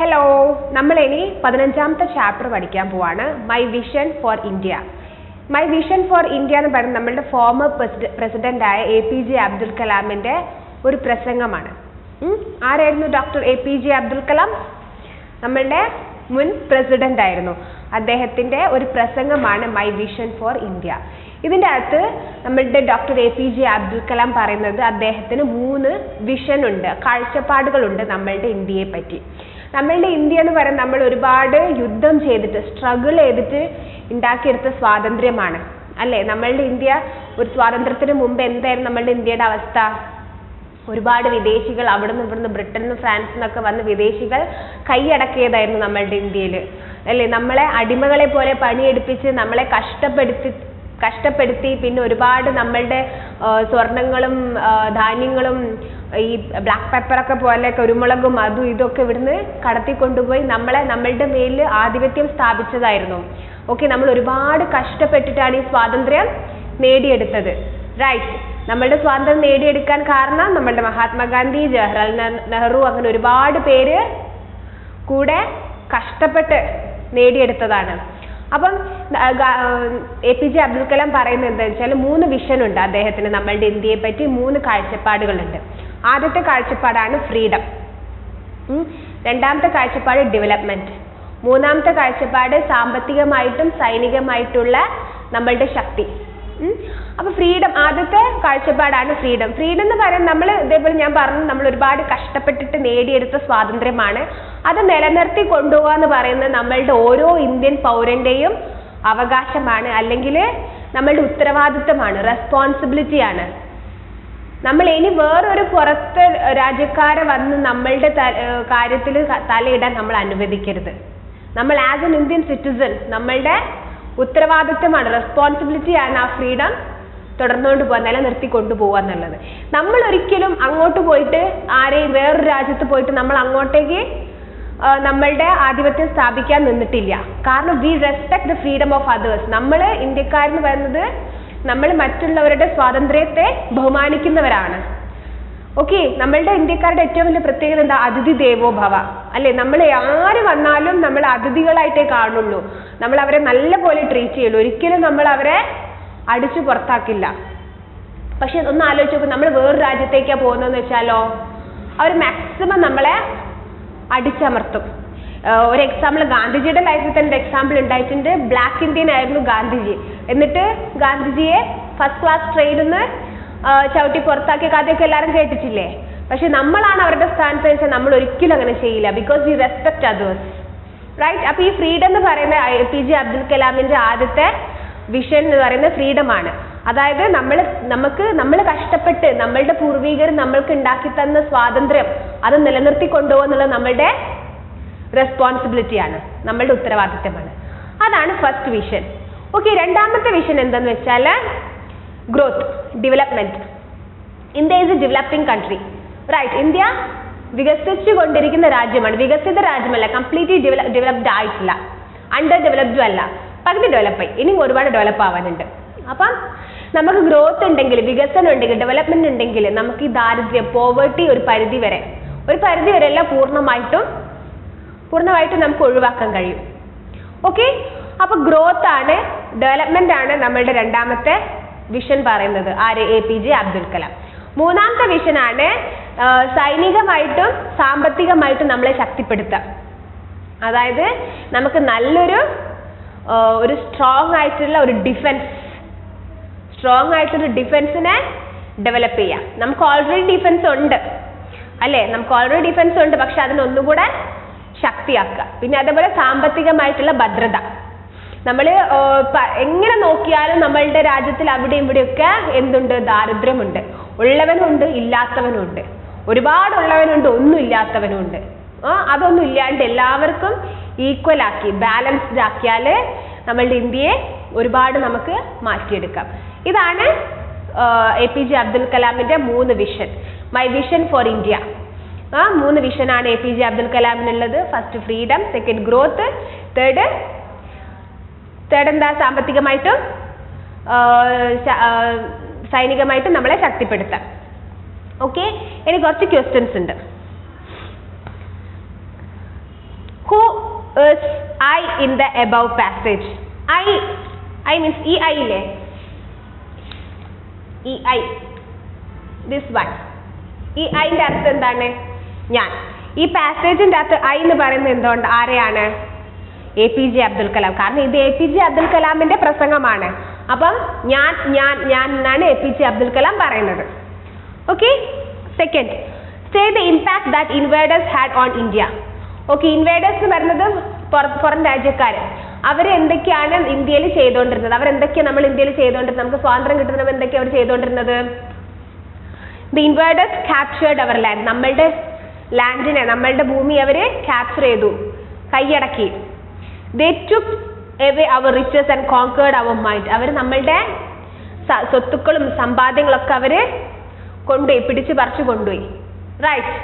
Hello, നമ്മൾ ഇനി 15ാമത്തെ chapter പഠിക്കാൻ പോവാണ്. My vision for India. My vision for India എന്ന് പറയുന്നത് നമ്മളുടെ ഫോമർ പ്രസിഡന്റായ APJ അബ്ദുൽ കലാമിന്റെ ഒരു പ്രസംഗമാണ്. ആരായിരുന്നു ഡോക്ടർ APJ അബ്ദുൽ കലാം? നമ്മളുടെ മുൻ പ്രസിഡന്റ് ആയിരുന്നു. അദ്ദേഹത്തിന്റെ ഒരു പ്രസംഗമാണ് മൈ വിഷൻ ഫോർ ഇന്ത്യ. ഇതിൻ്റെ അകത്ത് നമ്മളുടെ ഡോക്ടർ APJ അബ്ദുൽ കലാം പറയുന്നത് അദ്ദേഹത്തിന് 3 വിഷൻ ഉണ്ട്, കാഴ്ചപ്പാടുകളുണ്ട് നമ്മളുടെ ഇന്ത്യയെ പറ്റി. നമ്മളുടെ ഇന്ത്യ എന്ന് പറയുന്നത് നമ്മൾ ഒരുപാട് യുദ്ധം ചെയ്തിട്ട് സ്ട്രഗിൾ ചെയ്തിട്ട് ഉണ്ടാക്കിയെടുത്ത സ്വാതന്ത്ര്യമാണ് അല്ലേ. നമ്മളുടെ ഇന്ത്യ ഒരു സ്വാതന്ത്ര്യത്തിന് മുമ്പ് എന്തായിരുന്നു നമ്മളുടെ ഇന്ത്യയുടെ അവസ്ഥ? ഒരുപാട് വിദേശികൾ അവിടുന്ന് ഇവിടുന്ന് ബ്രിട്ടനും ഫ്രാൻസിനൊക്കെ വന്ന് വിദേശികൾ കൈയടക്കിയതായിരുന്നു നമ്മളുടെ ഇന്ത്യയിൽ അല്ലേ. നമ്മളെ അടിമകളെ പോലെ പണിയെടുപ്പിച്ച് നമ്മളെ കഷ്ടപ്പെടുത്തി പിന്നെ ഒരുപാട് നമ്മളുടെ സ്വർണങ്ങളും ധാന്യങ്ങളും ഈ ബ്ലാക്ക് പെപ്പറൊക്കെ പോലെ കുരുമുളകും അതും ഇതൊക്കെ ഇവിടുന്ന് കടത്തിക്കൊണ്ടുപോയി നമ്മളുടെ മേലിൽ ആധിപത്യം സ്ഥാപിച്ചതായിരുന്നു. ഓക്കെ, നമ്മൾ ഒരുപാട് കഷ്ടപ്പെട്ടിട്ടാണ് ഈ സ്വാതന്ത്ര്യം നേടിയെടുത്തത്. റൈറ്റ്. നമ്മളുടെ സ്വാതന്ത്ര്യം നേടിയെടുക്കാൻ കാരണം നമ്മളുടെ മഹാത്മാഗാന്ധി, ജവഹർലാൽ നെഹ്റു അങ്ങനെ ഒരുപാട് പേര് കൂടെ കഷ്ടപ്പെട്ട് നേടിയെടുത്തതാണ്. അപ്പം APJ അബ്ദുൽ കലാം പറയുന്നത് എന്താ വെച്ചാൽ 3 വിഷൻ ഉണ്ട് അദ്ദേഹത്തിന് നമ്മളുടെ ഇന്ത്യയെ പറ്റി. 3 കാഴ്ചപ്പാടുകളുണ്ട്. ആദ്യത്തെ കാഴ്ചപ്പാടാണ് ഫ്രീഡം, രണ്ടാമത്തെ കാഴ്ചപ്പാട് ഡെവലപ്മെന്റ്, മൂന്നാമത്തെ കാഴ്ചപ്പാട് സാമ്പത്തികമായിട്ടും സൈനികമായിട്ടുള്ള നമ്മളുടെ ശക്തി. അപ്പൊ ഫ്രീഡം, ആദ്യത്തെ കാഴ്ചപ്പാടാണ് ഫ്രീഡം. ഫ്രീഡം എന്ന് പറയുന്നത് നമ്മൾ ഇതേപോലെ ഞാൻ പറഞ്ഞു, നമ്മൾ ഒരുപാട് കഷ്ടപ്പെട്ടിട്ട് നേടിയെടുത്ത സ്വാതന്ത്ര്യമാണ്. അത് നിലനിർത്തി കൊണ്ടുപോകുക എന്ന് പറയുന്നത് നമ്മളുടെ ഓരോ ഇന്ത്യൻ പൗരന്റെയും അവകാശമാണ്, അല്ലെങ്കിൽ നമ്മളുടെ ഉത്തരവാദിത്തമാണ്, റെസ്പോൺസിബിലിറ്റിയാണ്. നമ്മൾ ഇനി വേറൊരു പുറത്ത് രാജ്യക്കാരെ വന്ന് നമ്മളുടെ കാര്യത്തിൽ തലയിടാൻ നമ്മൾ അനുവദിക്കരുത്. നമ്മൾ ആസ് എൻ ഇന്ത്യൻ സിറ്റിസൺ നമ്മളുടെ ഉത്തരവാദിത്തമാണ്, റെസ്പോൺസിബിലിറ്റിയാണ് ആ ഫ്രീഡം തുടർന്നുകൊണ്ട് പോകാൻ, നിലനിർത്തി കൊണ്ടുപോകുക എന്നുള്ളത്. നമ്മൾ ഒരിക്കലും അങ്ങോട്ട് പോയിട്ട് ആരെയും വേറൊരു രാജ്യത്ത് പോയിട്ട് നമ്മൾ അങ്ങോട്ടേക്ക് നമ്മളുടെ ആധിപത്യം സ്ഥാപിക്കാൻ നിന്നിട്ടില്ല. കാരണം V respect the freedom of others. നമ്മൾ ഇന്ത്യക്കാരെന്ന് പറയുന്നത് നമ്മൾ മറ്റുള്ളവരുടെ സ്വാതന്ത്ര്യത്തെ ബഹുമാനിക്കുന്നവരാണ്. ഓക്കെ, നമ്മളുടെ ഇന്ത്യക്കാരുടെ ഏറ്റവും വലിയ പ്രത്യേകത എന്താ? അതിഥി ദേവോ ഭവ അല്ലെ. നമ്മൾ ആര് വന്നാലും നമ്മൾ അതിഥികളായിട്ടേ കാണുള്ളൂ. നമ്മൾ അവരെ നല്ല പോലെ ട്രീറ്റ് ചെയ്യുള്ളൂ. ഒരിക്കലും നമ്മൾ അവരെ അടിച്ചു പുറത്താക്കില്ല. പക്ഷെ ഒന്ന് ആലോചിച്ച് നോക്കും, നമ്മൾ വേറൊരു രാജ്യത്തേക്കാണ് പോകുന്നതെന്ന് വെച്ചാലോ അവർ മാക്സിമം നമ്മളെ അടിച്ചമർത്തും. ഒരു എക്സാമ്പിൾ ഗാന്ധിജിയുടെ ലൈഫിൽ തന്നെ എക്സാമ്പിൾ ഉണ്ടായിട്ടുണ്ട്. ബ്ലാക്ക് ഇന്ത്യൻ ആയിരുന്നു ഗാന്ധിജി. എന്നിട്ട് ഗാന്ധിജിയെ ഫസ്റ്റ് ക്ലാസ് ട്രെയിനിൽ നിന്ന് ചവിട്ടി പുറത്താക്കിയ കഥയൊക്കെ എല്ലാവരും കേട്ടിട്ടില്ലേ? പക്ഷെ നമ്മളാണ് അവരുടെ സ്ഥാനത്ത് വെച്ചാൽ നമ്മൾ ഒരിക്കലും അങ്ങനെ ചെയ്യില്ല. Because we respect others. Right. അപ്പൊ ഈ ഫ്രീഡം എന്ന് പറയുന്ന APJ അബ്ദുൽ കലാമിന്റെ ആദ്യത്തെ വിഷൻ എന്ന് പറയുന്നത് ഫ്രീഡമാണ്. അതായത് നമ്മൾ കഷ്ടപ്പെട്ട് നമ്മളുടെ പൂർവികർ നമ്മൾക്ക് ഉണ്ടാക്കി തന്ന സ്വാതന്ത്ര്യം അത് നിലനിർത്തി കൊണ്ടുപോകുന്നുള്ള നമ്മളുടെ റെസ്പോൺസിബിലിറ്റിയാണ്, നമ്മളുടെ ഉത്തരവാദിത്തമാണ്. അതാണ് ഫസ്റ്റ് വിഷൻ. ഓക്കെ, രണ്ടാമത്തെ വിഷൻ എന്താന്ന് വെച്ചാൽ growth, development. India is a developing country. Right. India വികസിച്ചു കൊണ്ടിരിക്കുന്ന രാജ്യമാണ്, വികസിത രാജ്യമല്ല, കംപ്ലീറ്റ്ലി ഡെവലപ്ഡ് ആയിട്ടില്ല, അണ്ടർ ഡെവലപ്ഡും അല്ല, പകുതി ഡെവലപ്പായി, ഇനിയും ഒരുപാട് ഡെവലപ്പ് ആവാനുണ്ട്. അപ്പം നമുക്ക് ഗ്രോത്ത് ഉണ്ടെങ്കിൽ, വികസനം ഉണ്ടെങ്കിൽ, ഡെവലപ്മെന്റ് ഉണ്ടെങ്കിൽ നമുക്ക് ഈ ദാരിദ്ര്യം, പോവേർട്ടി ഒരു പരിധി വരെ അല്ല പൂർണ്ണമായിട്ടും നമുക്ക് ഒഴിവാക്കാൻ കഴിയും. ഓക്കെ, അപ്പൊ ഗ്രോത്ത് ആണ്, ഡെവലപ്മെന്റ് ആണ് നമ്മളുടെ രണ്ടാമത്തെ വിഷൻ പറയുന്നത്. ആര്? APJ അബ്ദുൽ കലാം. മൂന്നാമത്തെ വിഷനാണ് സൈനികമായിട്ടും സാമ്പത്തികമായിട്ടും നമ്മളെ ശക്തിപ്പെടുത്തുക. അതായത് നമുക്ക് നല്ലൊരു സ്ട്രോങ് ആയിട്ടുള്ള ഒരു ഡിഫൻസിനെ ഡെവലപ്പ് ചെയ്യാം. നമുക്ക് ഓൾറെഡി ഡിഫൻസ് ഉണ്ട് അല്ലേ, പക്ഷെ അതിനൊന്നുകൂടെ ശക്തിയാക്കുക. പിന്നെ അതേപോലെ സാമ്പത്തികമായിട്ടുള്ള ഭദ്രത. നമ്മൾ എങ്ങനെ നോക്കിയാലും നമ്മളുടെ രാജ്യത്തിൽ അവിടെ ഇവിടെയൊക്കെ എന്തുണ്ട്? ദാരിദ്ര്യമുണ്ട്. ഉള്ളവനുണ്ട്, ഇല്ലാത്തവനുണ്ട്. ഒരുപാട് ഉള്ളവനുണ്ട്, ഒന്നും ഇല്ലാത്തവനുണ്ട്. അതൊന്നും ഇല്ലാണ്ട് എല്ലാവർക്കും ഈക്വൽ ആക്കി, ബാലൻസ്ഡ് ആക്കിയാൽ നമ്മളുടെ ഇന്ത്യയെ ഒരുപാട് നമുക്ക് മാറ്റിയെടുക്കാം. ഇതാണ് APJ അബ്ദുൽ കലാമിന്റെ 3 vision. My vision for India. 3 വിഷനാണ് APJ അബ്ദുൽ കലാമിനുള്ളത്. First freedom, second growth, third എന്താ? സാമ്പത്തികമായിട്ടും സൈനികമായിട്ടും നമ്മളെ ശക്തിപ്പെടുത്താം. ഓക്കെ, ഇനി കുറച്ച് ക്വസ്റ്റ്യൻസ് ഉണ്ട്. is I in the above passage? I means ei le ei, this one. ഈ ഐന്റെ അർത്ഥം എന്താണ്? ഞാൻ. ഈ പാസേജിന്റെ അകത്ത് ഐ എന്ന് പറയുന്നത് എന്തുകൊണ്ട് ആരെയാണ്? APJ അബ്ദുൽ കലാം. കാരണം ഇത് APJ അബ്ദുൽ കലാമിന്റെ പ്രസംഗമാണ്. അപ്പം ഞാൻ എന്നാണ് APJ അബ്ദുൽ കലാം പറയുന്നത്. Okay. Second, say the impact that invaders had on India. Okay, invaders എന്ന് പറയുന്നത് പുറം രാജ്യക്കാർ. അവർ എന്തൊക്കെയാണ് ഇന്ത്യയിൽ ചെയ്തുകൊണ്ടിരുന്നത്? അവരെന്തൊക്കെയാണ് നമ്മൾ ഇന്ത്യയിൽ ചെയ്തുകൊണ്ടിരുന്നത്? നമുക്ക് സ്വാതന്ത്ര്യം കിട്ടുന്നവർ എന്തൊക്കെയാണ് അവർ ചെയ്തുകൊണ്ടിരുന്നത്? The invaders captured our land. നമ്മളുടെ ലാൻഡിനെ, നമ്മളുടെ ഭൂമി അവർ ക്യാപ്ചർ ചെയ്തു, കൈയടക്കി. They took away our riches and conquered our might. അവർ നമ്മളുടെ സ്വത്തുക്കളും സമ്പാദ്യങ്ങളൊക്കെ അവർ കൊണ്ടുപോയി, പിടിച്ചു പറിച്ചു കൊണ്ടുപോയി. Right.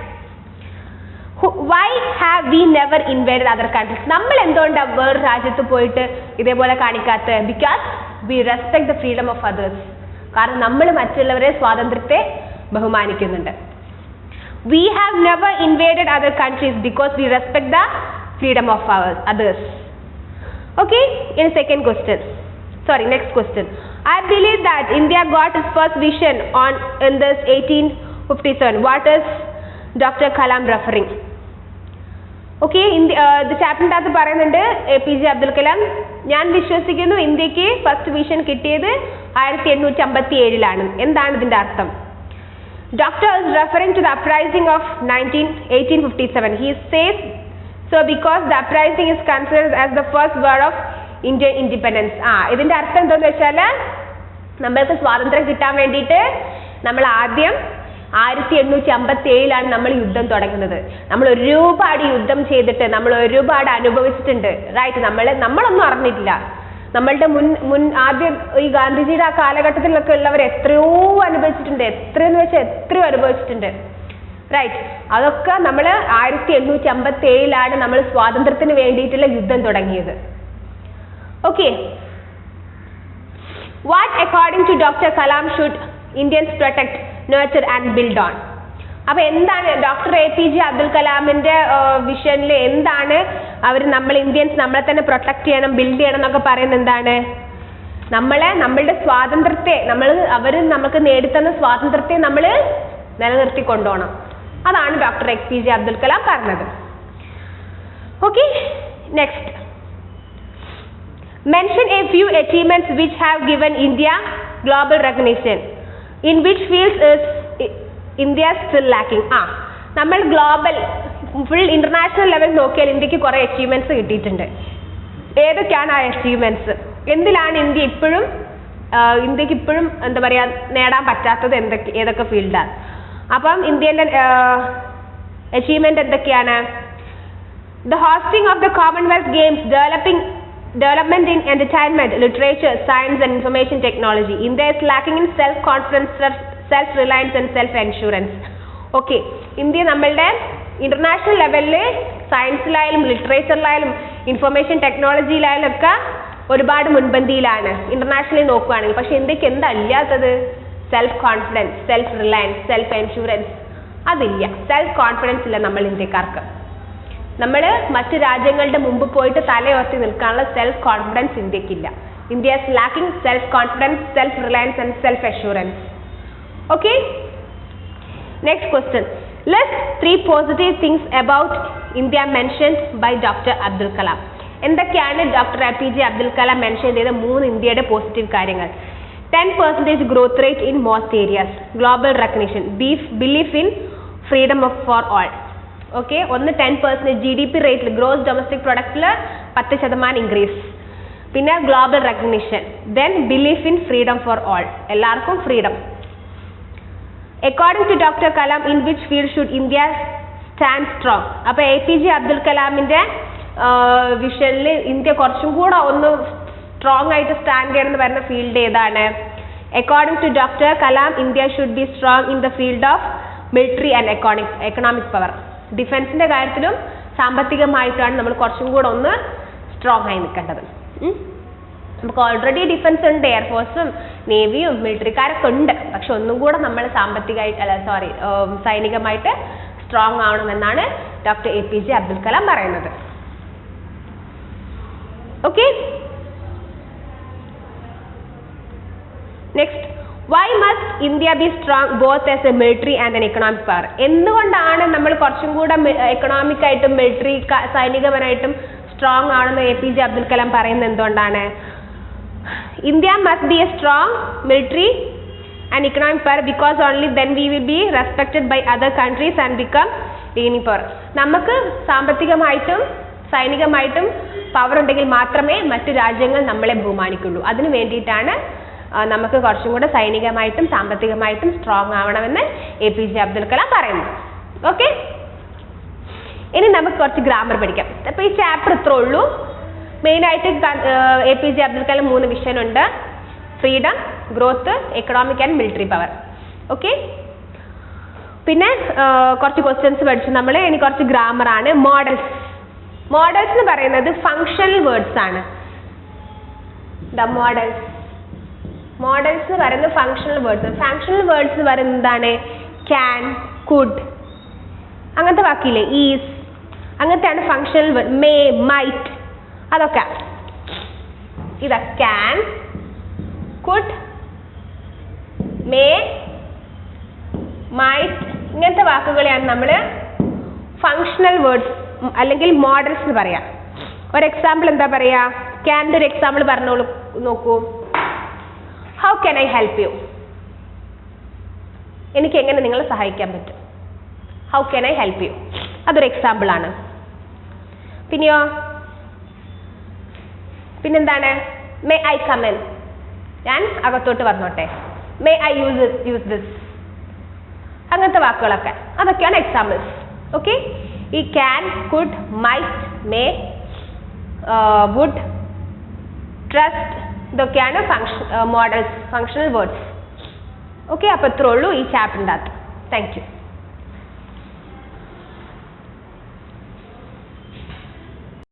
Why have we never invaded other countries? നമ്മൾ എന്തുകൊണ്ടാണ് വേറെ രാജ്യത്ത് പോയിട്ട് ഇതേപോലെ കാണിക്കാത്തത്? Because we respect the freedom of others. കാരണം നമ്മൾ മറ്റുള്ളവരെ സ്വാതന്ത്ര്യത്തെ ബഹുമാനിക്കുന്നുണ്ട്. We have never invaded other countries because we respect the freedom of others. Okay, in second question. Sorry, next question. I believe that India got its first vision in this 1857. What is Dr. Kalam referring? Okay, the chapter അകത്ത് പറയുന്നുണ്ട് APJ Abdul Kalam ഞാൻ വിശ്വസിക്കുന്നു ഇന്ത്യക്ക് first vision കിട്ടിയത് 1857 എന്താണ് ഇതിന്റെ അർത്ഥം? Doctor is referring to the uprising of 1857. He says so because the uprising is considered as the first war of Indian independence. ഇതിന്റെ അർത്ഥം എന്താണെന്ന് വെച്ചാൽ നമ്മൾക്ക് സ്വാതന്ത്ര്യം കിട്ടാൻ വേണ്ടിയിട്ട് നമ്മൾ ആദ്യം 1857 നമ്മൾ യുദ്ധം തുടങ്ങുന്നത്. നമ്മൾ ഒരുപാട് യുദ്ധം ചെയ്തിട്ട് നമ്മൾ ഒരുപാട് അനുഭവിച്ചിട്ടുണ്ട്. റൈറ്റ്. നമ്മളൊന്നും അറിഞ്ഞിട്ടില്ല. നമ്മളുടെ മുൻ ആദ്യം ഈ ഗാന്ധിജിയുടെ ആ കാലഘട്ടത്തിലൊക്കെ ഉള്ളവർ എത്രയോ അനുഭവിച്ചിട്ടുണ്ട്. എത്രയെന്ന് വെച്ചാൽ എത്രയോ അനുഭവിച്ചിട്ടുണ്ട്. റൈറ്റ്. അതൊക്കെ നമ്മൾ 1857 നമ്മൾ സ്വാതന്ത്ര്യത്തിന് വേണ്ടിയിട്ടുള്ള യുദ്ധം തുടങ്ങിയത്. Okay. What according to doctor Kalam should Indians protect, nurture and build on? അപ്പോൾ എന്താണ് ഡോക്ടർ APJ അബ്ദുൽ കലാമിന്റെ വിഷനിൽ എന്താണ് നമ്മൾ ഇന്ത്യൻസ് നമ്മളെ തന്നെ പ്രൊട്ടക്ട് ചെയ്യണം, ബിൽഡ് ചെയ്യണം എന്നൊക്കെ പറയുന്നത്? എന്താണ്? നമ്മളുടെ സ്വാതന്ത്ര്യത്തെ അവർ നമുക്ക് നേടിത്തന്ന സ്വാതന്ത്ര്യത്തെ നമ്മൾ നിലനിർത്തി കൊണ്ടുപോകണം. അതാണ് ഡോക്ടർ APJ അബ്ദുൽ കലാം പറഞ്ഞത്. Okay. Next, mention A few achievements which have given India global recognition. In which fields is India still lacking? നമ്മൾ ഗ്ലോബൽ ഫുൾ ഇന്റർനാഷണൽ ലെവൽ നോക്കിയാൽ ഇന്ത്യക്ക് കുറേ അച്ചീവ്മെന്റ്സ് കിട്ടിയിട്ടുണ്ട്. ഏതൊക്കെയാണ് ആ അച്ചീവ്മെന്റ്സ്? എന്തിലാണ് ഇന്ത്യക്ക് ഇപ്പോഴും എന്താ പറയുക നേടാൻ പറ്റാത്തത്? ഏതൊക്കെ ഫീൽഡാണ്? അപ്പം ഇന്ത്യൻ്റെ അച്ചീവ്മെന്റ് എന്തൊക്കെയാണ്? The hosting of the Commonwealth Games, development in entertainment, literature, science and information technology. India is lacking in self-confidence, self-reliance and self-assurance. Okay, India നമ്മളുടെ ഇന്റർനാഷണൽ ലെവലിൽ സയൻസിലായാലും ലിറ്ററേച്ചറിലായാലും ഇൻഫർമേഷൻ ടെക്നോളജിയിലായാലും ഒക്കെ ഒരുപാട് മുൻപന്തിയിലാണ് ഇന്റർനാഷണലി നോക്കുകയാണെങ്കിൽ. പക്ഷെ ഇന്ത്യക്ക് എന്താ ഇല്ലാത്തത്? Self confidence, self Reliance, self insurance. അതില്ല. സെൽഫ് കോൺഫിഡൻസ് ഇല്ല നമ്മൾ ഇന്ത്യക്കാർക്ക്. നമ്മൾ മറ്റു രാജ്യങ്ങളുടെ മുമ്പ് പോയിട്ട് തലയുയർത്തി നിൽക്കാനുള്ള സെൽഫ് കോൺഫിഡൻസ് ഇന്ത്യക്കില്ല. India is lacking self confidence, self reliance and self assurance. Okay. Next question. List 3 positive things about India mentioned by doctor Abdul Kalam. എന്തൊക്കെയാണ് doctor APJ Abdul Kalam mention ചെയ്ത 3 ഇന്ത്യയുടെ പോസിറ്റീവ് കാര്യങ്ങൾ? 10% growth rate in most areas, global recognition, belief in freedom for all. Okay. ഒന്ന് 10% GDP റേറ്റിൽ, gross domestic പ്രൊഡക്റ്റിൽ 10% increase. പിന്നെ global recognition. Then belief in freedom for all, എല്ലാവർക്കും freedom. According to doctor Kalam in which field should India stand strong? അപ്പോൾ APJ Abdul കലാമിന്റെ വിഷനിൽ India കുറച്ചും കൂടെ ഒന്ന് സ്ട്രോങ് ആയിട്ട് സ്റ്റാൻഡ് ചെയ്യണം എന്ന് പറയുന്ന ഫീൽഡ് ഏതാണ്? According to doctor Kalam India should be strong in the field of military and economic power. ഡിഫൻസിന്റെ കാര്യത്തിലും സാമ്പത്തികമായിട്ടാണ് നമ്മൾ കുറച്ചും കൂടെ ഒന്ന് സ്ട്രോങ് ആയി നിൽക്കേണ്ടത്. നമുക്ക് ഓൾറെഡി ഡിഫൻസ് ഉണ്ട്, എയർഫോഴ്സും നേവിയും മിലിറ്ററിക്കാരൊക്കെ ഉണ്ട്. പക്ഷെ ഒന്നും കൂടെ നമ്മൾ സൈനികമായിട്ട് സ്ട്രോങ് ആവണമെന്നാണ് ഡോക്ടർ APJ അബ്ദുൽ കലാം പറയുന്നത്. Okay. Next, why must India be strong both as a military and an economic power? എന്തുകൊണ്ടാണ് നമ്മൾ കുറച്ചും കൂടെ എക്കണോമിക് ആയിട്ടും മിലിറ്ററി സൈനികപരമായിട്ടും സ്ട്രോങ് ആണെന്ന് APJ അബ്ദുൽ കലാം പറയുന്നത് എന്തുകൊണ്ടാണ്? India must be a strong military and economic power because only then we will be respected by other countries and become leading power. നമുക്ക് സാമ്പത്തികമായിട്ടും സൈനികമായിട്ടും പവർ ഉണ്ടെങ്കിൽ മാത്രമേ മറ്റു രാജ്യങ്ങൾ നമ്മളെ ബഹുമാനിക്കുള്ളൂ. അതിനു വേണ്ടിയിട്ടാണ് നമുക്ക് കുറച്ചും കൂടെ സൈനികമായിട്ടും സാമ്പത്തികമായിട്ടും സ്ട്രോങ് ആവണമെന്ന് APJ അബ്ദുൽ കലാം പറയുന്നു. ഓക്കെ. ഇനി നമുക്ക് കുറച്ച് ഗ്രാമർ പഠിക്കാം. അപ്പോൾ ഈ ചാപ്റ്റർ ഇത്രേ ഉള്ളൂ. മെയിനായിട്ട് APJ അബ്ദുൽ കലാം 3 വിഷൻ ഉണ്ട്: freedom, growth, economic and military power. Okay. പിന്നെ കുറച്ച് ക്വസ്റ്റ്യൻസ് പഠിച്ചു നമ്മൾ. ഇനി കുറച്ച് ഗ്രാമറാണ്. മോഡൽസ്. മോഡൽസ് എന്ന് പറയുന്നത് ഫങ്ഷണൽ വേർഡ്സ് ആണ്. മോഡൽസ് എന്ന് പറയുന്നത് ഫങ്ഷണൽ വേർഡ്സ്. ഫങ്ഷണൽ വേർഡ്സ് എന്ന് പറയുന്നത് എന്താണ്? ക്യാൻ, കുഡ്, അങ്ങനത്തെ വാക്കില്ലേ, ഈസ്, അങ്ങനത്തെയാണ് ഫങ്ഷണൽ വേർഡ്. മേ, മൈറ്റ്, അതൊക്കെ ഇതാ. ക്യാൻ, കുഡ്, മേ, മൈറ്റ്, ഇങ്ങനത്തെ വാക്കുകളെയാണ് നമ്മൾ ഫങ്ഷണൽ വേർഡ്സ് അല്ലെങ്കിൽ മോഡൽസ് എന്ന് പറയാം. ഒരു എക്സാമ്പിൾ എന്താ പറയാ? ക്യാൻ്റെ ഒരു എക്സാമ്പിൾ പറഞ്ഞോളൂ നോക്കൂ. How can I help you? എനിക്ക് എങ്ങനെ നിങ്ങളെ സഹായിക്കാൻ പറ്റും? How can I help you? അതൊരു എക്സാമ്പിൾ ആണ്. പിന്നെയോ, പിന്നെന്താണ്? May I come in? ഞാൻ അകത്തോട്ട് വന്നോട്ടെ. May I use this? അങ്ങനത്തെ വാക്കുകളൊക്കെ, അതൊക്കെയാണ് എക്സാമ്പിൾസ്. ഓക്കെ. ഈ can, could, might, may, would, trust, ഇതൊക്കെയാണ് മോഡൽസ്, ഫങ്ഷണൽ വേർഡ്സ്. ഓക്കെ. അപ്പോൾ ഇത്രേ ഉള്ളൂ ഈ ചാപ്റ്ററിൻ്റെ അകത്ത്. Thank U.